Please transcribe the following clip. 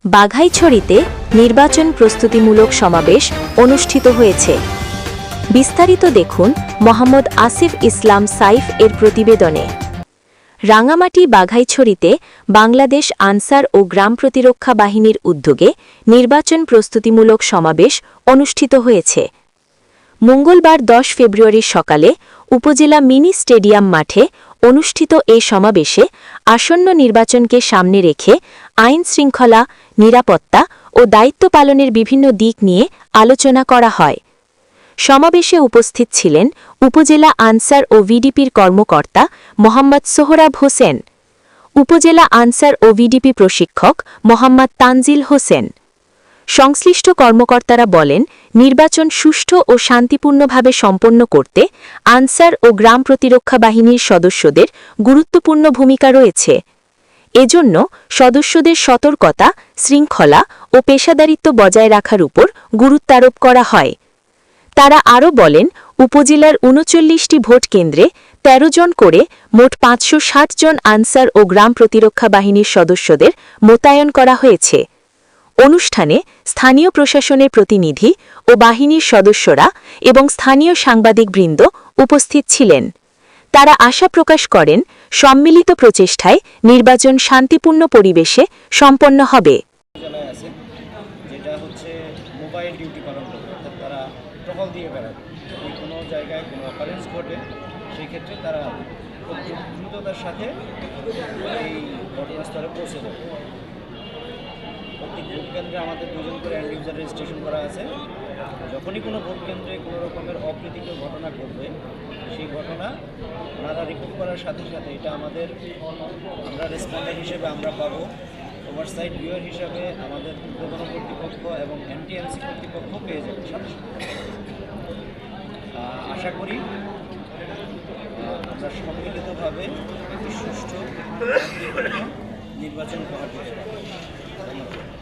বাঘাইছড়িতে নির্বাচন প্রস্তুতিমূলক সমাবেশ অনুষ্ঠিত হয়েছে। বিস্তারিত দেখুন মোহাম্মদ আসিফ ইসলাম সাইফ এর প্রতিবেদনে। রাঙামাটি বাঘাইছড়িতে বাংলাদেশ আনসার ও গ্রাম প্রতিরক্ষা বাহিনীর উদ্যোগে নির্বাচন প্রস্তুতিমূলক সমাবেশ অনুষ্ঠিত হয়েছে। মঙ্গলবার 10 ফেব্রুয়ারি সকালে উপজেলা মিনি স্টেডিয়াম মাঠে অনুষ্ঠিত এ সমাবেশে আসন্ন নির্বাচনকে সামনে রেখে আইন শৃঙ্খলা, নিরাপত্তা ও দায়িত্ব পালনের বিভিন্ন দিক নিয়ে আলোচনা করা হয়। সমাবেশে উপস্থিত ছিলেন উপজেলা আনসার ও ভিডিপির কর্মকর্তা মোহাম্মদ সোহরাব হোসেন, উপজেলা আনসার ও ভিডিপি প্রশিক্ষক মোহাম্মদ তানজিল হোসেন। সংশ্লিষ্ট কর্মকর্তারা বলেন, নির্বাচন সুষ্ঠু ও শান্তিপূর্ণভাবে সম্পন্ন করতে আনসার ও গ্রাম প্রতিরক্ষা বাহিনীর সদস্যদের গুরুত্বপূর্ণ ভূমিকা রয়েছে। এজন্য সদস্যদের সতর্কতা, শৃঙ্খলা ও পেশাদারিত্ব বজায় রাখার উপর গুরুত্বারোপ করা হয়। তারা আরও বলেন, উপজেলার ৩৯টি ভোট কেন্দ্রে ১৩ জন করে মোট ৫৬০ জন আনসার ও গ্রাম প্রতিরক্ষা বাহিনীর সদস্যদের মোতায়েন করা হয়েছে। অনুষ্ঠানে স্থানীয় প্রশাসনের প্রতিনিধি ও বাহিনীর সদস্যরা এবং স্থানীয় সাংবাদিকবৃন্দ উপস্থিত ছিলেন। তারা আশা প্রকাশ করেন, সম্মিলিত প্রচেষ্টায় নির্বাচন শান্তিপূর্ণ পরিবেশে সম্পন্ন হবে। যেটা হচ্ছে মোবাইল ডিউটি পালন করবে, অর্থাৎ তারা টহল দিয়ে বেড়াবে। যদি কোনো জায়গায় কোনো অকারেন্স ঘটে সেই ক্ষেত্রে তারা খুব দ্রুততার সাথে এই ঘটনাস্থলে পৌঁছে যাবে। প্রত্যেক ভোট কেন্দ্রে আমাদের 2 জন করে এন্ড ইউজার রেজিস্ট্রেশন করা আছে। যখনই কোনো ভোট কেন্দ্রে কোনো রকমের অপ্রীতিকর ঘটনা ঘটবে, সেই ঘটনা ওনারা রিপোর্ট করার সাথে সাথে এটা আমরা রেসপন্ডার হিসেবে আমরা পাবো। ওভারসাইট ভিউয়ার হিসাবে আমাদের ঊর্ধ্বতন কর্তৃপক্ষ এবং এনটিএমসি কর্তৃপক্ষ পেয়ে যাবে সাথে সাথে। আশা করি আমরা সম্মিলিতভাবে একটি সুষ্ঠু নির্বাচন উপহার দিতে পারব। ধন্যবাদ।